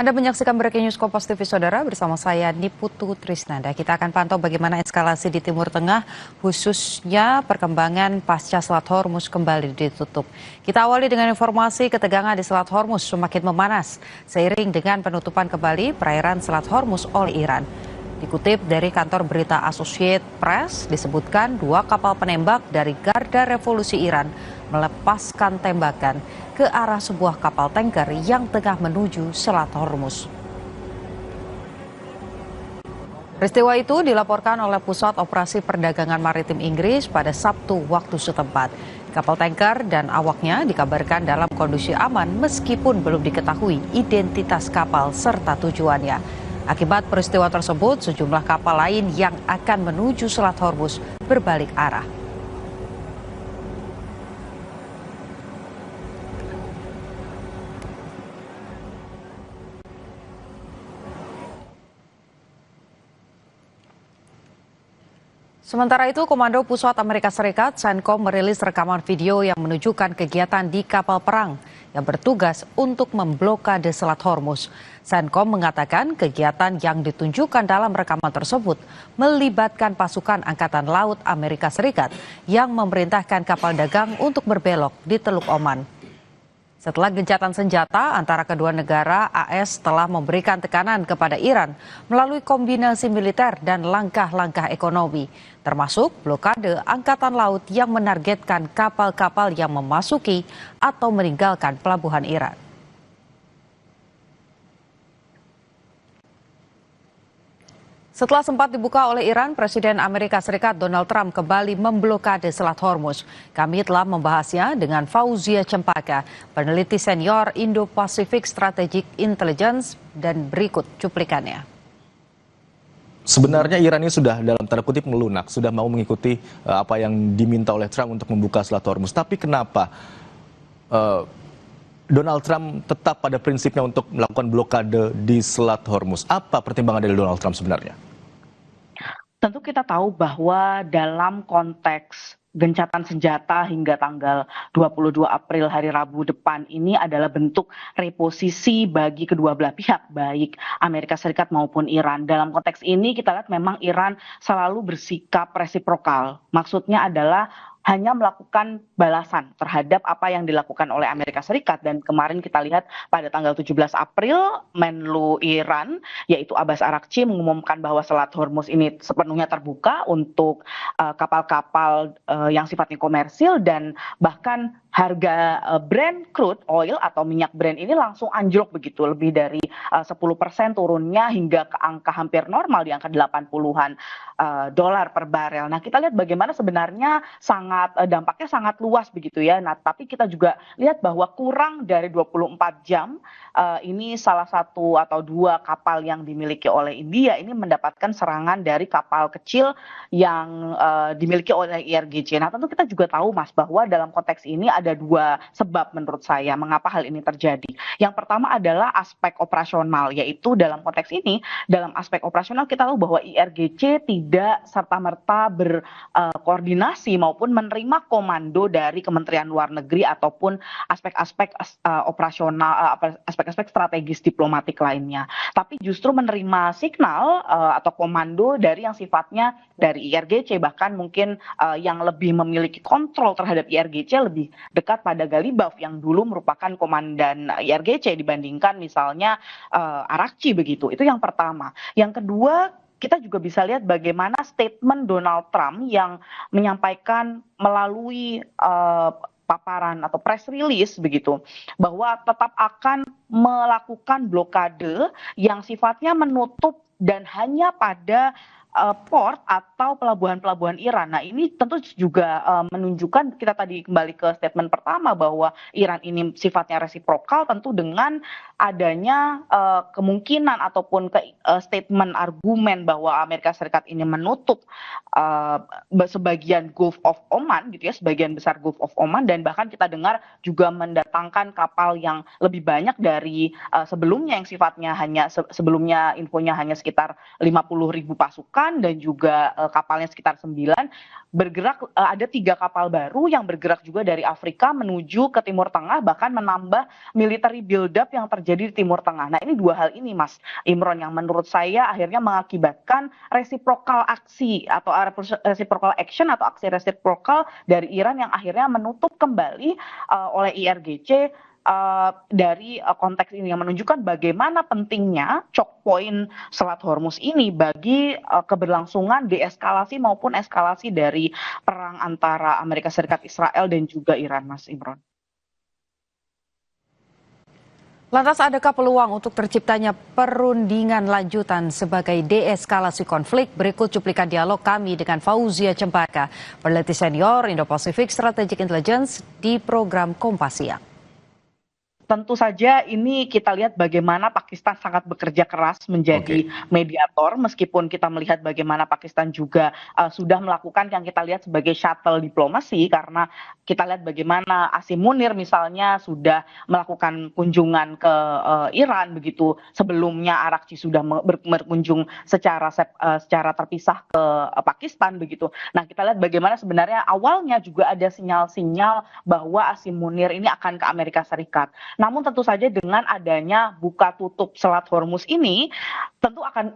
Anda menyaksikan Breaking News Kompas TV Saudara bersama saya Niputu Trisnanda. Kita akan pantau bagaimana eskalasi di Timur Tengah, khususnya perkembangan pasca Selat Hormuz kembali ditutup. Kita awali dengan informasi ketegangan di Selat Hormuz semakin memanas seiring dengan penutupan kembali perairan Selat Hormuz oleh Iran. Dikutip dari kantor berita Associated Press, disebutkan 2 kapal penembak dari Garda Revolusi Iran melepaskan tembakan ke arah sebuah kapal tanker yang tengah menuju Selat Hormuz. Peristiwa itu dilaporkan oleh Pusat Operasi Perdagangan Maritim Inggris pada Sabtu waktu setempat. Kapal tanker dan awaknya dikabarkan dalam kondisi aman meskipun belum diketahui identitas kapal serta tujuannya. Akibat peristiwa tersebut, sejumlah kapal lain yang akan menuju Selat Hormuz berbalik arah. Sementara itu, Komando Pusat Amerika Serikat CENTCOM merilis rekaman video yang menunjukkan kegiatan di kapal perang yang bertugas untuk memblokade Selat Hormuz. CENTCOM mengatakan kegiatan yang ditunjukkan dalam rekaman tersebut melibatkan pasukan Angkatan Laut Amerika Serikat yang memerintahkan kapal dagang untuk berbelok di Teluk Oman. Setelah gencatan senjata antara kedua negara, AS telah memberikan tekanan kepada Iran melalui kombinasi militer dan langkah-langkah ekonomi, termasuk blokade angkatan laut yang menargetkan kapal-kapal yang memasuki atau meninggalkan pelabuhan Iran. Setelah sempat dibuka oleh Iran, Presiden Amerika Serikat Donald Trump kembali memblokade Selat Hormuz. Kami telah membahasnya dengan Fauzia Cempaka, peneliti senior Indo-Pacific Strategic Intelligence, dan berikut cuplikannya. Sebenarnya Iran ini sudah dalam tanda kutip melunak, sudah mau mengikuti apa yang diminta oleh Trump untuk membuka Selat Hormuz. Tapi kenapa Donald Trump tetap pada prinsipnya untuk melakukan blokade di Selat Hormuz? Apa pertimbangan dari Donald Trump sebenarnya? Tentu kita tahu bahwa dalam konteks gencatan senjata hingga tanggal 22 April hari Rabu depan ini adalah bentuk reposisi bagi kedua belah pihak, baik Amerika Serikat maupun Iran. Dalam konteks ini kita lihat memang Iran selalu bersikap resiprokal. Maksudnya adalah hanya melakukan balasan terhadap apa yang dilakukan oleh Amerika Serikat. Dan kemarin kita lihat pada tanggal 17 April, Menlu Iran, yaitu Abbas Araghchi, mengumumkan bahwa Selat Hormuz ini sepenuhnya terbuka untuk kapal-kapal yang sifatnya komersil, dan bahkan harga Brent crude oil atau minyak Brent ini langsung anjlok begitu, lebih dari 10% turunnya hingga ke angka hampir normal di angka 80-an dolar per barel. Nah, kita lihat bagaimana sebenarnya dampaknya sangat luas begitu ya. Nah, tapi kita juga lihat bahwa kurang dari 24 jam ini salah satu atau 2 kapal yang dimiliki oleh India ini mendapatkan serangan dari kapal kecil yang dimiliki oleh IRGC. Nah, tentu kita juga tahu Mas bahwa dalam konteks ini ada 2 sebab menurut saya mengapa hal ini terjadi. Yang pertama adalah aspek operasional, yaitu dalam konteks ini, dalam aspek operasional kita tahu bahwa IRGC tidak serta-merta berkoordinasi maupun menerima komando dari Kementerian Luar Negeri ataupun aspek-aspek operasional, aspek-aspek strategis diplomatik lainnya. Tapi justru menerima signal atau komando dari yang sifatnya dari IRGC, bahkan mungkin yang lebih memiliki kontrol terhadap IRGC lebih dekat pada Galibaf yang dulu merupakan komandan IRGC dibandingkan misalnya Araghchi begitu. Itu yang pertama. Yang kedua, kita juga bisa lihat bagaimana statement Donald Trump yang menyampaikan melalui paparan atau press release begitu, bahwa tetap akan melakukan blokade yang sifatnya menutup dan hanya pada port atau pelabuhan-pelabuhan Iran. Nah, ini tentu juga menunjukkan, kita tadi kembali ke statement pertama bahwa Iran ini sifatnya resiprokal, tentu dengan adanya kemungkinan ataupun statement argumen bahwa Amerika Serikat ini menutup sebagian Gulf of Oman gitu ya, sebagian besar Gulf of Oman, dan bahkan kita dengar juga mendatangkan kapal yang lebih banyak dari sebelumnya yang sifatnya hanya sebelumnya infonya hanya sekitar 50.000 pasukan. ditemukan dan juga kapalnya sekitar 9 bergerak, ada 3 kapal baru yang bergerak juga dari Afrika menuju ke Timur Tengah, bahkan menambah military build up yang terjadi di Timur Tengah. Nah, ini 2 hal ini Mas Imron yang menurut saya akhirnya mengakibatkan reciprocal aksi atau reciprocal action atau aksi reciprocal dari Iran yang akhirnya menutup kembali oleh IRGC dari konteks ini yang menunjukkan bagaimana pentingnya choke point Selat Hormuz ini bagi keberlangsungan deeskalasi maupun eskalasi dari perang antara Amerika Serikat, Israel dan juga Iran, Mas Imron. Lantas adakah peluang untuk terciptanya perundingan lanjutan sebagai deeskalasi konflik? Berikut cuplikan dialog kami dengan Fauzia Cempaka, peneliti senior Indo-Pacific Strategic Intelligence di program Kompas Siang. Tentu saja ini kita lihat bagaimana Pakistan sangat bekerja keras menjadi mediator, meskipun kita melihat bagaimana Pakistan juga sudah melakukan yang kita lihat sebagai shuttle diplomasi, karena kita lihat bagaimana Asim Munir misalnya sudah melakukan kunjungan ke Iran begitu, sebelumnya Arakchi sudah berkunjung secara terpisah ke Pakistan begitu. Nah, kita lihat bagaimana sebenarnya awalnya juga ada sinyal-sinyal bahwa Asim Munir ini akan ke Amerika Serikat. Namun tentu saja dengan adanya buka tutup Selat Hormuz ini tentu akan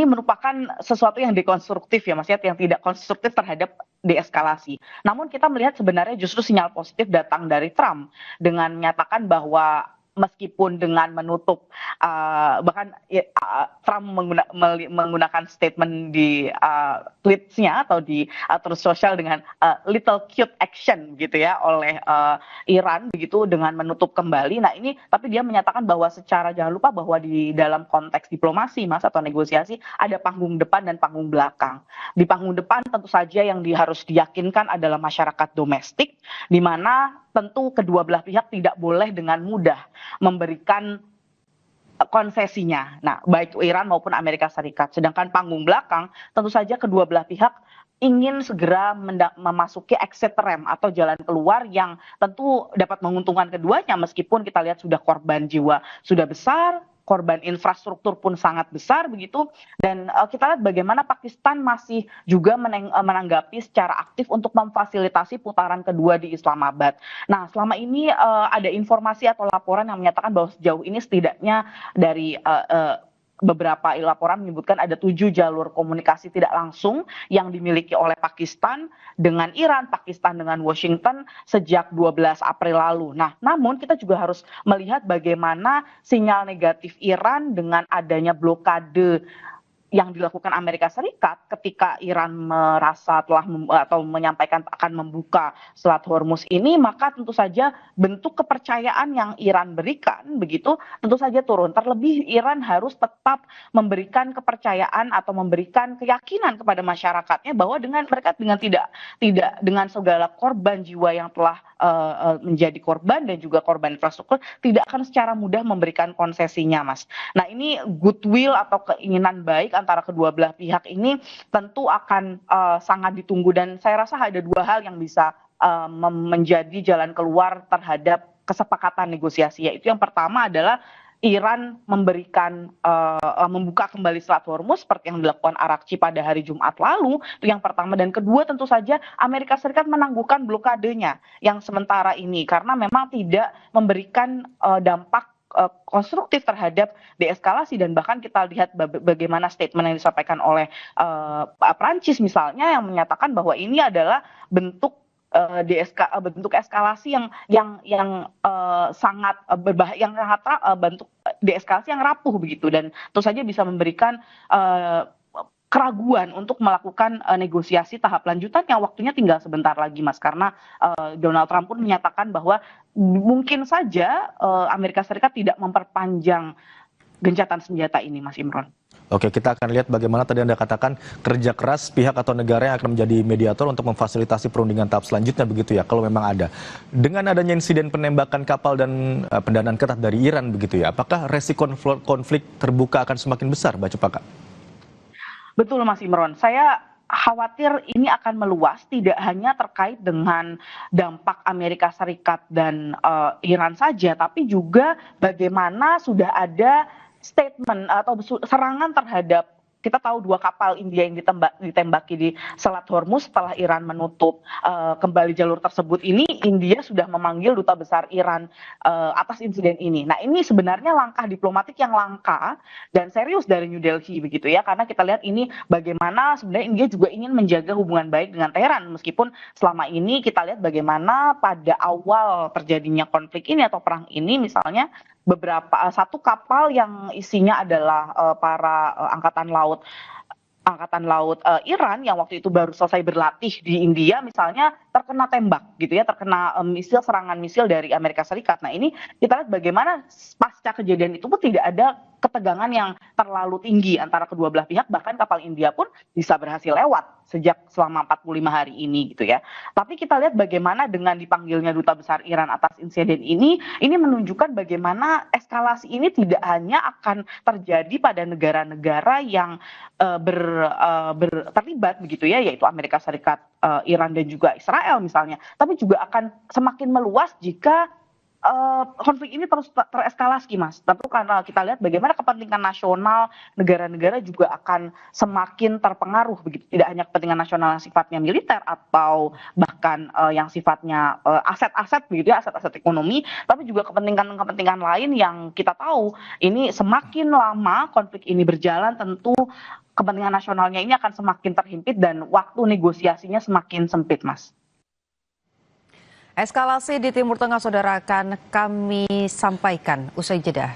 merupakan sesuatu yang dekonstruktif ya Mas ya, yang tidak konstruktif terhadap deeskalasi. Namun kita melihat sebenarnya justru sinyal positif datang dari Trump dengan menyatakan bahwa meskipun dengan menutup bahkan Trump menggunakan statement di tweetsnya atau di terus sosial dengan little cute action gitu ya oleh Iran begitu dengan menutup kembali. Nah ini tapi dia menyatakan bahwa secara jangan lupa bahwa di dalam konteks diplomasi Mas atau negosiasi ada panggung depan dan panggung belakang. Di panggung depan tentu saja yang harus diyakinkan adalah masyarakat domestik, di mana tentu kedua belah pihak tidak boleh dengan mudah memberikan konsesinya. Nah, baik Iran maupun Amerika Serikat. Sedangkan panggung belakang, tentu saja kedua belah pihak ingin segera memasuki exit ramp atau jalan keluar yang tentu dapat menguntungkan keduanya, meskipun kita lihat sudah korban jiwa sudah besar, korban infrastruktur pun sangat besar begitu, dan kita lihat bagaimana Pakistan masih juga menanggapi secara aktif untuk memfasilitasi putaran kedua di Islamabad. Nah, selama ini ada informasi atau laporan yang menyatakan bahwa sejauh ini setidaknya dari beberapa laporan menyebutkan ada 7 jalur komunikasi tidak langsung yang dimiliki oleh Pakistan dengan Iran, Pakistan dengan Washington sejak 12 April lalu. Nah, namun kita juga harus melihat bagaimana sinyal negatif Iran dengan adanya blokade yang dilakukan Amerika Serikat ketika Iran merasa telah atau menyampaikan akan membuka Selat Hormuz ini, maka tentu saja bentuk kepercayaan yang Iran berikan begitu tentu saja turun. Terlebih Iran harus tetap memberikan kepercayaan atau memberikan keyakinan kepada masyarakatnya bahwa dengan mereka tidak dengan segala korban jiwa yang telah menjadi korban dan juga korban infrastruktur tidak akan secara mudah memberikan konsesinya, Mas. Nah, ini goodwill atau keinginan baik antara kedua belah pihak ini tentu akan sangat ditunggu, dan saya rasa ada 2 hal yang bisa menjadi jalan keluar terhadap kesepakatan negosiasi, yaitu yang pertama adalah Iran memberikan membuka kembali Selat Hormuz seperti yang dilakukan Arakchi pada hari Jumat lalu, itu yang pertama. Dan kedua tentu saja Amerika Serikat menangguhkan blokadenya yang sementara ini karena memang tidak memberikan dampak konstruktif terhadap deeskalasi, dan bahkan kita lihat bagaimana statement yang disampaikan oleh Prancis misalnya yang menyatakan bahwa ini adalah bentuk bentuk eskalasi yang sangat berbahaya, yang sangat bentuk deeskalasi yang rapuh begitu, dan tentu saja bisa memberikan keraguan untuk melakukan negosiasi tahap lanjutan yang waktunya tinggal sebentar lagi, Mas, karena Donald Trump pun menyatakan bahwa mungkin saja Amerika Serikat tidak memperpanjang gencatan senjata ini, Mas Imron. Oke, kita akan lihat bagaimana tadi Anda katakan kerja keras pihak atau negara yang akan menjadi mediator untuk memfasilitasi perundingan tahap selanjutnya begitu ya, kalau memang ada. Dengan adanya insiden penembakan kapal dan pendanaan ketat dari Iran begitu ya, apakah resiko konflik terbuka akan semakin besar, Mbak Cempaka? Betul, Mas Imron. Saya khawatir ini akan meluas, tidak hanya terkait dengan dampak Amerika Serikat dan Iran saja, tapi juga bagaimana sudah ada statement atau serangan terhadap kita tahu 2 kapal India yang ditembaki di Selat Hormuz setelah Iran menutup kembali jalur tersebut ini, India sudah memanggil duta besar Iran atas insiden ini. Nah, ini sebenarnya langkah diplomatik yang langka dan serius dari New Delhi begitu ya, karena kita lihat ini bagaimana sebenarnya India juga ingin menjaga hubungan baik dengan Teheran, meskipun selama ini kita lihat bagaimana pada awal terjadinya konflik ini atau perang ini misalnya satu kapal yang isinya adalah para angkatan laut Iran yang waktu itu baru selesai berlatih di India misalnya terkena tembak gitu ya, terkena serangan misil dari Amerika Serikat. Nah, ini kita lihat bagaimana pasca kejadian itu pun tidak ada ketegangan yang terlalu tinggi antara kedua belah pihak, bahkan kapal India pun bisa berhasil lewat selama 45 hari ini gitu ya. Tapi kita lihat bagaimana dengan dipanggilnya duta besar Iran atas insiden ini menunjukkan bagaimana eskalasi ini tidak hanya akan terjadi pada negara-negara yang terlibat begitu ya, yaitu Amerika Serikat, Iran dan juga Israel misalnya, tapi juga akan semakin meluas jika konflik ini terus tereskalasi, Mas. Tentu karena kita lihat bagaimana kepentingan nasional negara-negara juga akan semakin terpengaruh begitu. Tidak hanya kepentingan nasional yang sifatnya militer atau bahkan yang sifatnya aset-aset begitu ya, aset-aset ekonomi, tapi juga kepentingan-kepentingan lain yang kita tahu ini semakin lama konflik ini berjalan, tentu kepentingan nasionalnya ini akan semakin terhimpit dan waktu negosiasinya semakin sempit, Mas. Eskalasi di Timur Tengah, saudara, akan kami sampaikan usai jeda.